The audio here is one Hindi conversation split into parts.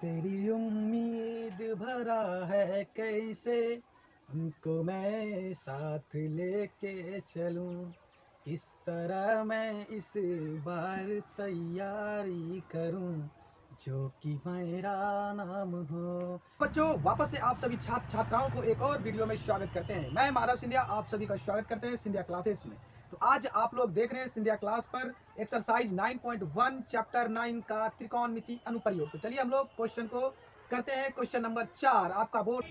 तेरी उम्मीद भरा है कैसे उनको मैं साथ लेके चलूं, किस तरह मैं इस बार तैयारी करूं जो कि मेरा नाम हो। बच्चों, वापस से आप सभी छात्र छात्राओं को एक और वीडियो में स्वागत करते हैं। मैं माधव सिंधिया आप सभी का स्वागत करते हैं सिंधिया क्लासेस में। तो आज आप लोग देख रहे हैं सिंधिया क्लास पर एक्सरसाइज 9.1 चैप्टर 9 का त्रिकोणमिति अनुप्रयोग। तो चलिए हम लोग क्वेश्चन को करते हैं। क्वेश्चन नंबर 4 आपका बोर्ड।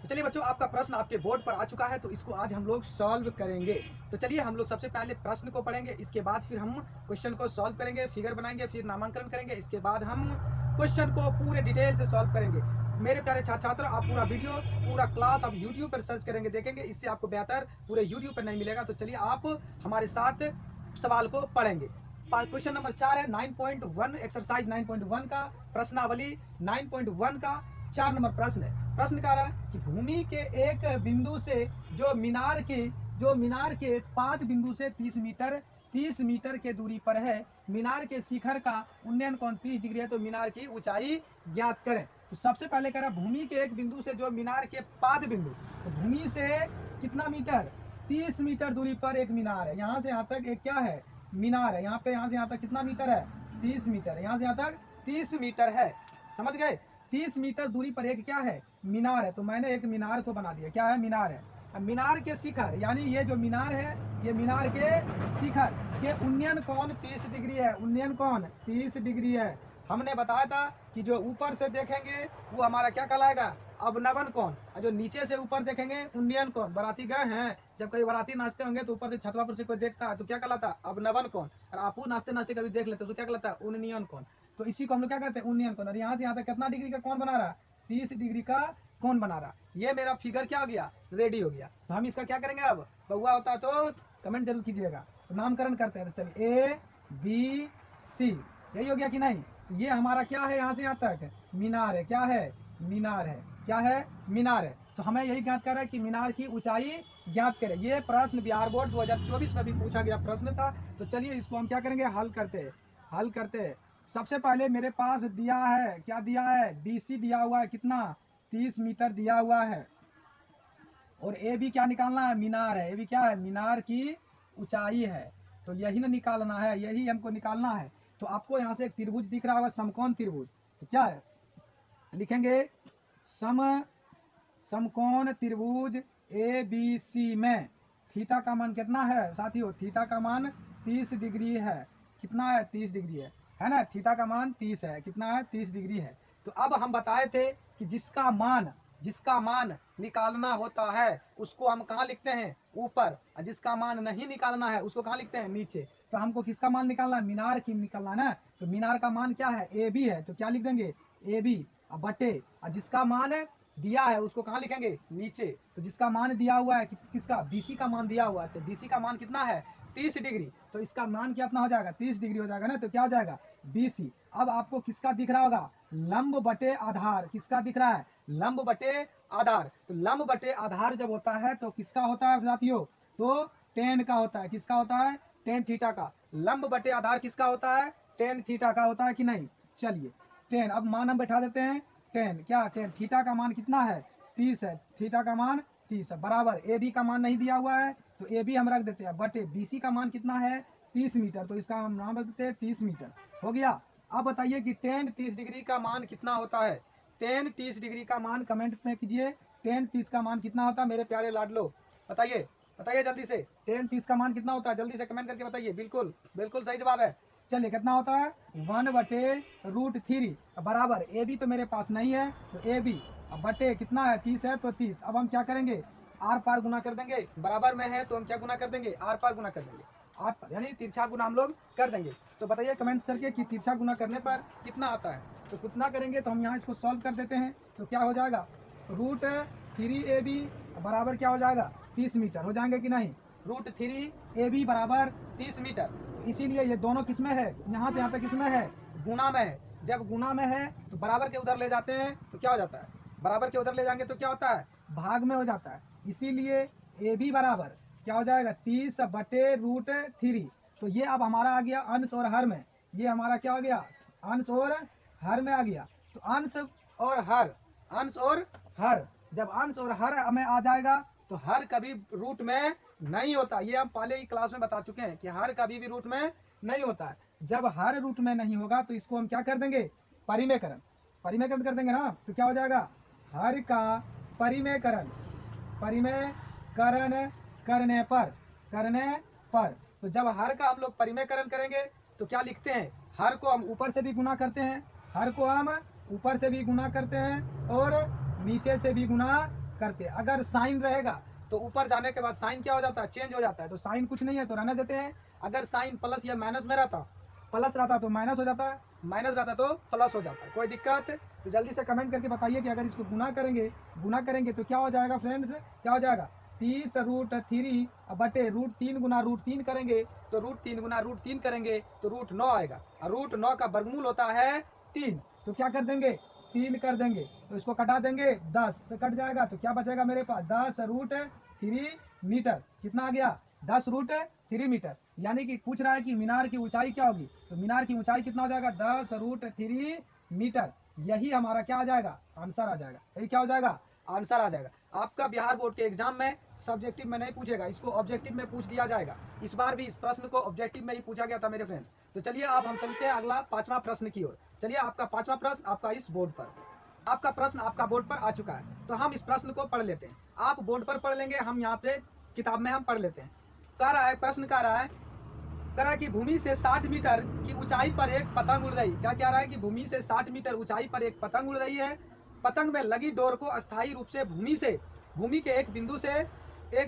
तो चलिए बच्चों, आपका प्रश्न आपके बोर्ड पर आ चुका है, तो इसको आज हम लोग सॉल्व करेंगे। तो चलिए हम लोग सबसे पहले प्रश्न को पढ़ेंगे, इसके बाद फिर हम क्वेश्चन को सॉल्व करेंगे, फिगर बनाएंगे, फिर नामांकन करेंगे, इसके बाद हम क्वेश्चन को पूरे डिटेल से सॉल्व करेंगे। मेरे प्यारे छात्र छात्र, आप पूरा वीडियो पूरा क्लास आप यूट्यूब पर सर्च करेंगे, देखेंगे, इससे आपको बेहतर पूरे यूट्यूब पर नहीं मिलेगा। तो चलिए आप हमारे साथ सवाल को पढ़ेंगे। क्वेश्चन नंबर 4 है 9.1 एक्सरसाइज 9.1 का प्रश्नावली 9.1 का 4 नंबर प्रश्न है। प्रश्न कह रहा है कि भूमि के एक बिंदु से जो मीनार के पाद बिंदु से 30 मीटर के दूरी पर है, मीनार के शिखर का उन्नयन कोण 30 डिग्री है, तो मीनार की ऊंचाई ज्ञात करें। तो सबसे पहले कह रहा है भूमि के एक बिंदु से जो मीनार के पाद बिंदु, तो भूमि से कितना मीटर, 30 मीटर दूरी पर एक मीनार है। यहाँ से यहाँ तक एक क्या है, मीनार है। यहाँ पे यहाँ से यहाँ तक कितना मीटर है, 30 मीटर। यहाँ से यहाँ तक 30 मीटर है, समझ गए। 30 मीटर दूरी पर एक क्या है, मीनार है। तो मैंने एक मीनार को बना दिया, क्या है, मीनार है। अब मीनार के शिखर, यानी ये जो मीनार है, ये मीनार के शिखर के उन्नयन कोण 30 डिग्री है। उन्नयन कोण 30 डिग्री है। हमने बताया था कि जो ऊपर से देखेंगे वो हमारा क्या कहलाएगा, अवनवन कोण, और जो नीचे से ऊपर देखेंगे उन्नयन कोण। बाराती गए हैं, जब कई बाराती नाचते होंगे तो ऊपर से छतवा पर से कोई देखता है तो क्या कहलाता है, अवनवन कोण। और आप नाचते नाचते कभी देख लेते तो क्या कहलाता है, उन्नयन कोण। तो इसी को हम लोग क्या कहते हैं, उन्नयन कोण। और यहाँ से यहाँ तक कितना डिग्री का कोण बना रहा, 30 डिग्री का कोण बना रहा। ये मेरा फिगर क्या हो गया, रेडी हो गया। तो हम इसका क्या करेंगे, अब बउआ होता है तो कमेंट जरूर कीजिएगा। तो नामकरण करते हैं। तो चलिए ABC, यही हो गया कि नहीं। तो ये हमारा क्या है, यहाँ से यहाँ तक मीनार है। क्या है, मीनार है। क्या है, मीनार है। तो हमें यही ज्ञात कर रहा है कि मीनार की ऊंचाई ज्ञात करें। ये प्रश्न बिहार बोर्ड 2024 में भी पूछा गया प्रश्न था। तो चलिए इसको हम क्या करेंगे, हल करते हैं। सबसे पहले मेरे पास दिया है, क्या दिया है, BC दिया हुआ है, कितना, 30 मीटर दिया हुआ है। और AB क्या निकालना है, मीनार है। AB क्या है, मीनार की ऊंचाई है। तो यही ना निकालना है, यही हमको निकालना है। तो आपको यहाँ से एक त्रिभुज दिख रहा होगा, समकोण त्रिभुज। तो क्या है, लिखेंगे समकोण त्रिभुज ABC में थीटा का मान कितना है साथियों, थीटा का मान 30 डिग्री है। कितना है, 30 डिग्री है ना। थीटा का मान 30 है, कितना है, 30 डिग्री है। तो अब हम बताए थे कि जिसका मान निकालना होता है उसको हम कहाँ लिखते हैं, ऊपर, और जिसका मान नहीं निकालना है उसको कहाँ लिखते हैं, नीचे। तो हमको किसका मान निकालना है, मीनार की निकालना है ना। तो मीनार का मान क्या है, AB है। तो क्या लिख देंगे, AB बटे, और जिसका मान दिया है उसको कहाँ लिखेंगे, नीचे। तो जिसका मान दिया हुआ है किसका, BC का मान दिया हुआ है। तो BC का मान कितना है, 30 डिग्री। तो इसका मान कितना हो जाएगा, 30 डिग्री हो जाएगा ना। तो क्या हो जाएगा, BC। अब आपको किसका दिख रहा होगा, लंब बटे आधार। किसका दिख रहा है, लंब बटे आधार। तो लंब बटे आधार जब होता है तो किसका होता है साथियों, तो टेन का होता है। किसका होता है, टेन थीटा का। लंब बटे आधार किसका होता है, टेन थीटा का होता है कि नहीं। चलिए 10, अब मान हम बैठा देते हैं 10, क्या 10, थीटा का मान कितना है, 30 है। थीटा का मान 30 है, बराबर AB का मान नहीं दिया हुआ है तो AB हम रख देते हैं, बटे BC का मान कितना है, 30 मीटर। तो इसका हम नाम रख देते हैं 30 मीटर, हो गया। अब बताइए कि tan 30 डिग्री का मान कितना होता है। tan 30 डिग्री का मान कमेंट में कीजिए, tan 30 का मान कितना होता है मेरे प्यारे लाडलो, बताइए जल्दी से। tan 30 का मान कितना होता है, जल्दी से कमेंट करके बताइए। बिल्कुल सही जवाब है। चलिए कितना होता है, 1/√3 बराबर। AB तो मेरे पास नहीं है तो AB बटे कितना है, 30 है तो 30। अब हम क्या करेंगे, आर पार गुना कर देंगे। बराबर में है तो हम क्या गुना कर देंगे, आर पार गुना कर देंगे। आर पार यानी तिरछा गुना हम लोग कर देंगे। तो बताइए कमेंट्स करके कि तिरछा गुना करने पर कितना आता है। तो कितना करेंगे, तो हम यहाँ इसको सॉल्व कर देते हैं। तो क्या हो जाएगा, √3AB बराबर क्या हो जाएगा, 30 मीटर हो जाएंगे कि नहीं। √3AB बराबर 30 मीटर। इसीलिए ये दोनों किसमें है, यहाँ से यहाँ तक किसमें है, गुना में है। जब गुना में है तो बराबर के उधर ले जाते हैं तो क्या हो जाता है, बराबर के उधर ले जाएंगे तो क्या होता है, भाग में हो जाता है। इसीलिए AB बराबर क्या हो जाएगा, 30/√3। तो ये अब हमारा आ गया अंश और हर में। ये हमारा क्या हो गया, अंश और हर में आ गया। तो अंश और हर, अंश और हर, जब अंश और हर में आ जाएगा तो हर कभी रूट में नहीं होता। ये हम पहले ही क्लास में बता चुके हैं कि हर कभी भी रूट में नहीं होता है। जब हर रूट में नहीं होगा तो इसको हम क्या कर देंगे, परिमेयकरण, परिमेयकरण कर देंगे ना। तो क्या हो जाएगा, हर का परिमेयकरण, परिमेयकरण करने पर, तो जब हर का हम लोग परिमेयकरण करेंगे तो क्या लिखते हैं, हर को हम ऊपर से भी गुना करते हैं, हर को हम ऊपर से भी गुना करते हैं और नीचे से भी गुना करते हैं। अगर साइन रहेगा तो ऊपर जाने के बाद साइन क्या हो जाता है, चेंज हो जाता है। तो साइन कुछ नहीं है तो रहने देते हैं। अगर साइन प्लस या माइनस में रहता, प्लस रहता तो माइनस हो जाता है, माइनस रहता तो प्लस हो जाता है। कोई दिक्कत? तो जल्दी से कमेंट करके बताइए कि अगर इसको गुना करेंगे तो क्या हो जाएगा फ्रेंड्स, क्या हो जाएगा, 30√3 बटे √3 गुना √3 करेंगे तो √3 गुना √3 करेंगे तो √9 आएगा। और √9 का वर्गमूल होता है 3, तो क्या कर देंगे, 3 कर देंगे। तो इसको कटा देंगे, 10 से कट जाएगा तो क्या बचेगा मेरे पास, 10√3 मीटर। कितना आ गया, 10√3 मीटर। यानी कि पूछ रहा है कि मीनार की ऊंचाई क्या होगी, तो मीनार की ऊंचाई कितना हो जाएगा, 10√3 मीटर। यही हमारा क्या आ जाएगा, आंसर आ जाएगा। यही क्या हो जाएगा, आंसर आ जाएगा। आपका बिहार बोर्ड के एग्जाम में सब्जेक्टिव में नहीं पूछेगा, इसको ऑब्जेक्टिव में पूछ दिया जाएगा। इस बार भी इस प्रश्न को ऑब्जेक्टिव में ही पूछा गया था मेरे फ्रेंड्स। तो चलिए अब हम चलते हैं अगला 5वां प्रश्न की ओर। चलिए आपका 5वां प्रश्न आपका इस बोर्ड पर, आपका प्रश्न आपका बोर्ड पर आ चुका है। तो हम इस प्रश्न को पढ़ लेते हैं। आप बोर्ड पर पढ़ लेंगे, हम यहाँ पे किताब में हम पढ़ लेते हैं। कह रहा है, प्रश्न कह रहा है कि भूमि से 60 मीटर की ऊंचाई पर एक पतंग उड़ रही। क्या कह रहा है कि भूमि से 60 मीटर ऊंचाई पर एक पतंग उड़ रही है। पतंग में लगी डोर को अस्थायी रूप से भूमि के एक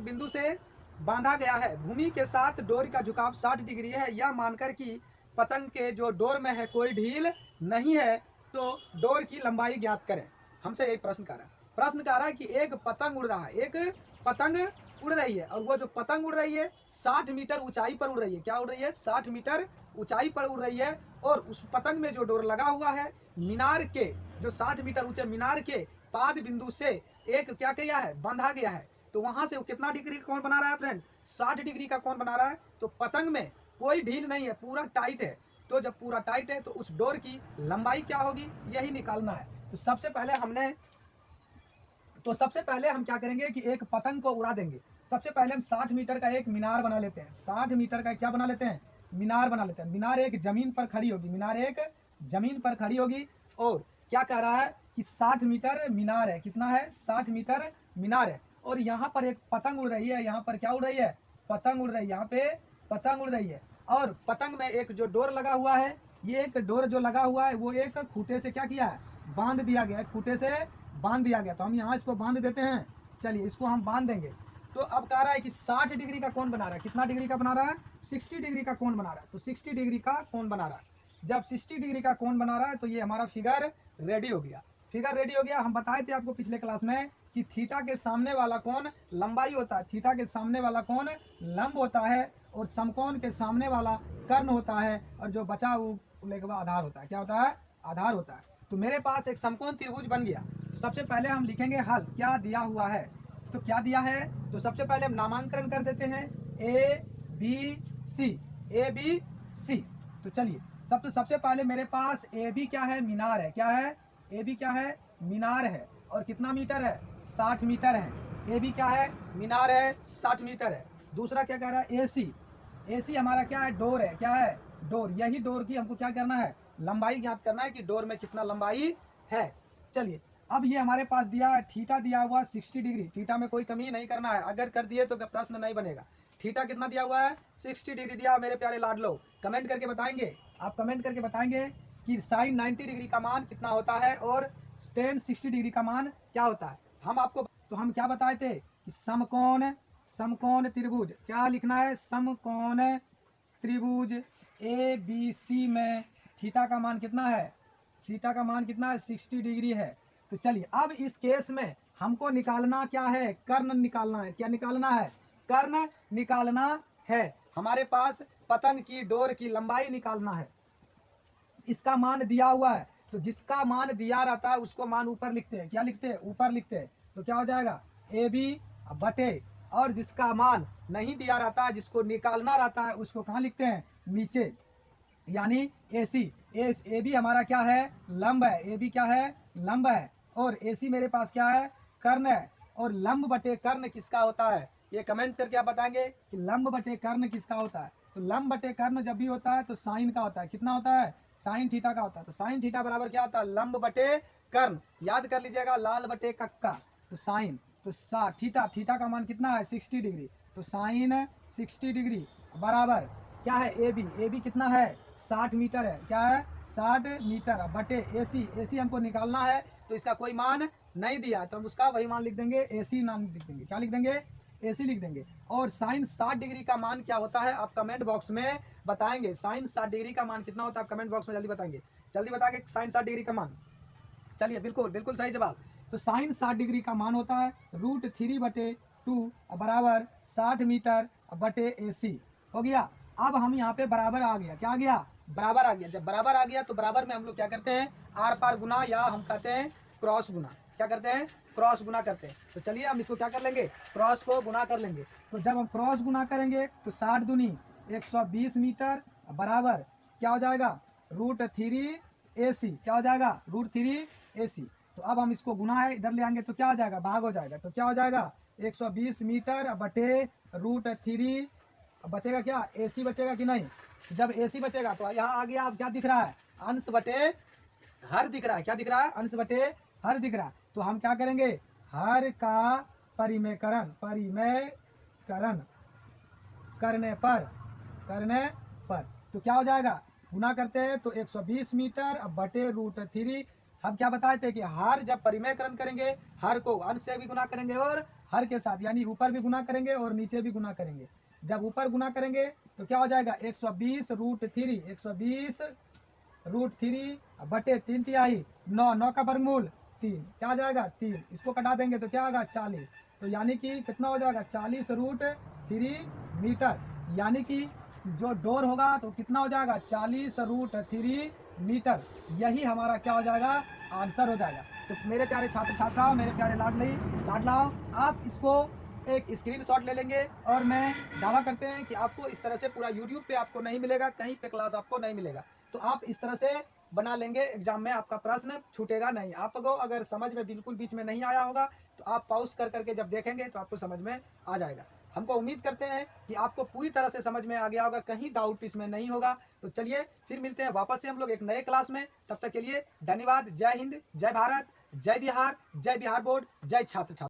बिंदु से बांधा गया है। भूमि के साथ डोर का झुकाव 60 डिग्री है। यह मानकर कि पतंग के जो डोर में है कोई ढील नहीं है तो डोर की लंबाई ज्ञात करें। हमसे एक प्रश्न कर रहा है। प्रश्न कह रहा है कि एक पतंग उड़ रहा है, एक पतंग उड़ रही है और वो जो पतंग उड़ रही है 60 मीटर ऊंचाई पर उड़ रही है। क्या उड़ रही है, 60 मीटर ऊंचाई पर उड़ रही है। और उस पतंग में जो डोर लगा हुआ है मीनार के, जो 60 मीटर ऊंचे मीनार के पाद बिंदु से एक क्या किया है, बांधा गया है। तो वहां से वो कितना डिग्री का कोण बना रहा है फ्रेंड, 60 डिग्री का कोण बना रहा है। तो पतंग में कोई ढील नहीं है, पूरा टाइट है। तो जब पूरा टाइट है तो उस डोर की लंबाई क्या होगी, यही निकालना है। तो सबसे पहले हम क्या करेंगे कि एक पतंग को उड़ा देंगे। सबसे पहले हम 60 मीटर का एक मीनार बना लेते हैं। 60 मीटर का क्या बना लेते हैं, मीनार बना लेते हैं। मीनार एक जमीन पर खड़ी होगी, मीनार एक जमीन पर खड़ी होगी। और क्या कह रहा है कि 60 मीटर मीनार है। कितना है, 60 मीटर मीनार है। और यहाँ पर एक पतंग उड़ रही है। यहाँ पर क्या उड़ रही है, पतंग उड़ रही है। यहाँ पे पतंग उड़ रही है और पतंग में एक जो डोर लगा हुआ है, ये एक डोर जो लगा हुआ है वो एक खूंटे से क्या किया है, बांध दिया गया है, खूंटे से बांध दिया गया। तो हम यहाँ इसको बांध देते हैं। चलिए इसको हम बांध देंगे। तो अब कह रहा है कि 60 डिग्री का कोण बना रहा है। कितना डिग्री का बना रहा है, 60 डिग्री का कोण बना रहा है। तो 60 डिग्री का कोण बना रहा है। जब 60 डिग्री का कोण बना रहा है तो ये हमारा फिगर रेडी हो गया। फिगर रेडी हो गया। हम बताए थे आपको पिछले क्लास में कि थीटा के सामने वाला कोण लंबाई होता है, थीटा के सामने वाला कोण लंब होता है और समकोण के सामने वाला कर्ण होता है और जो बचा वो आधार होता है। क्या होता है, आधार होता है। तो मेरे पास एक समकोण त्रिभुज बन गया। तो सबसे पहले हम लिखेंगे हल, क्या दिया हुआ है। तो क्या दिया है, तो सबसे पहले हम नामांकन कर देते हैं ए बी सी। तो चलिए सबसे पहले मेरे पास ए बी क्या है, मीनार है। क्या है, ए बी क्या है, मीनार है। और कितना मीटर है, 60 मीटर है। ए बी क्या है, मीनार है, 60 मीटर है। दूसरा क्या कह रहा है, ए सी हमारा क्या है, डोर है। क्या है, डोर। यही डोर की हमको क्या करना है, लंबाई ज्ञात करना है कि डोर में कितना लंबाई है। चलिए अब ये हमारे पास दिया है, थीटा दिया हुआ 60 डिग्री। थीटा में कोई कमी नहीं करना है, अगर कर दिए तो प्रश्न नहीं बनेगा। थीटा कितना दिया हुआ है, 60 डिग्री दिया। मेरे प्यारे लाडलो कमेंट करके बताएंगे, आप कमेंट करके बताएंगे कि साइन 90 डिग्री का मान कितना होता है और टेन 60 डिग्री का मान क्या होता है। हम आपको तो हम क्या बताए थे कि समकोण त्रिभुज, क्या लिखना है, समकोण त्रिभुज ए बी सी में थीटा का मान कितना है, थीटा का मान कितना है, 60 डिग्री है। तो चलिए अब इस केस में हमको निकालना क्या है, कर्ण निकालना है। क्या निकालना है, कर्ण निकालना है। हमारे पास पतंग की डोर की लंबाई निकालना है। इसका मान दिया हुआ है तो जिसका मान दिया रहता है उसको मान ऊपर लिखते हैं। क्या लिखते हैं, ऊपर लिखते हैं। तो क्या हो जाएगा, ए बी बटे, और जिसका मान नहीं दिया रहता है, जिसको निकालना रहता है, उसको कहाँ लिखते हैं, नीचे, यानी ए सी। ए बी हमारा क्या है, लंब है, ए बी क्या है, लंब है, और ए सी मेरे पास क्या है, कर्ण है। और लंब बटे कर्ण किसका होता है, ये कमेंट करके आप बताएंगे कि लंब बटे कर्ण किसका होता है। तो लंब बटे कर्ण जब भी होता है तो साइन का होता है, कितना होता है, साइन थीटा का होता है। तो साइन थीटा बराबर क्या होता है, लंब बटे कर्ण। याद कर लीजिएगा, लाल बटे कक्का, तो साइन, तो थीटा, थीटा का मान कितना है, 60 डिग्री। तो साइन 60 डिग्री बराबर क्या है, ए बी कितना है, 60 मीटर है, क्या है, 60 मीटर बटे ए सी हमको निकालना है, तो इसका कोई मान नहीं दिया है, तो हम उसका वही मान लिख देंगे, ए सी नाम लिख देंगे, क्या लिख देंगे, ए सी लिख देंगे। और साइन 60 डिग्री का मान क्या होता है, आप कमेंट बॉक्स में बताएंगे। साइन 60 डिग्री का मान कितना होता है, आप कमेंट बॉक्स में जल्दी बताएंगे, जल्दी बताएंगे साइन 60 डिग्री का मान। चलिए, बिल्कुल बिल्कुल सही जवाब। तो साइन 60 डिग्री का मान होता है √3/2 बराबर 60 मीटर बटे ए सी। हो गया। अब हम यहाँ पे बराबर आ गया, क्या आ गया, बराबर आ गया। जब बराबर आ गया तो बराबर में हम लोग क्या करते हैं, आर पार गुना, या हम कहते हैं क्रॉस गुना। क्या करते हैं, क्रॉस गुना करते हैं। तो चलिए हम इसको क्या कर लेंगे, क्रॉस को गुना कर लेंगे। तो जब हम क्रॉस गुना करेंगे तो 60 दूनी 120 मीटर बराबर क्या हो जाएगा, √3 AC, क्या हो जाएगा, √3 AC। तो अब हम इसको गुना है, इधर ले आएंगे तो क्या हो जाएगा, भाग हो जाएगा। तो क्या हो जाएगा, 120 मीटर बटे √3, बचेगा क्या, AC बचेगा कि नहीं। जब AC बचेगा तो यहाँ आ गया, अब क्या दिख रहा है, अंश बटे हर दिख रहा है, क्या दिख रहा है, अंश बटे हर दिख रहा है। तो हम क्या करेंगे, हर का परिमेयकरण करने पर तो क्या हो जाएगा, गुना करते हैं तो 120 मीटर बटे √3। हम क्या बताए थे कि हर जब परिमेयकरण करेंगे, हर को अंश से भी गुना करेंगे और हर के साथ, यानी ऊपर भी गुना करेंगे और नीचे भी गुना करेंगे। जब ऊपर गुना करेंगे तो क्या हो जाएगा, 120 √3, 120 √3 बटे 3/3, 9 का वर्गमूल 3, क्या आ जाएगा 3। इसको कटा देंगे तो क्या होगा 40। तो यानी कि कितना हो जाएगा, 40 √3 मीटर। यानी कि जो डोर होगा तो कितना हो जाएगा, 40 √3 मीटर। यही हमारा क्या हो जाएगा, आंसर हो जाएगा। तो मेरे प्यारे छात्र छात्राओं, मेरे प्यारे लाडलाओं, आप इसको एक स्क्रीनशॉट ले लेंगे। और मैं दावा करते हैं कि आपको इस तरह से पूरा यूट्यूब पे आपको नहीं मिलेगा, कहीं पे क्लास आपको नहीं मिलेगा। तो आप इस तरह से बना लेंगे, एग्जाम में आपका प्रश्न छूटेगा नहीं। आपको अगर समझ में बिल्कुल बीच में नहीं आया होगा तो आप पॉज कर करके जब देखेंगे तो आपको समझ में आ जाएगा। हमको उम्मीद करते हैं कि आपको पूरी तरह से समझ में आ गया होगा, कहीं डाउट इसमें नहीं होगा। तो चलिए फिर मिलते हैं वापस से हम लोग एक नए क्लास में। तब तक के लिए धन्यवाद। जय हिंद, जय भारत, जय बिहार बोर्ड, जय छात्र छात्र।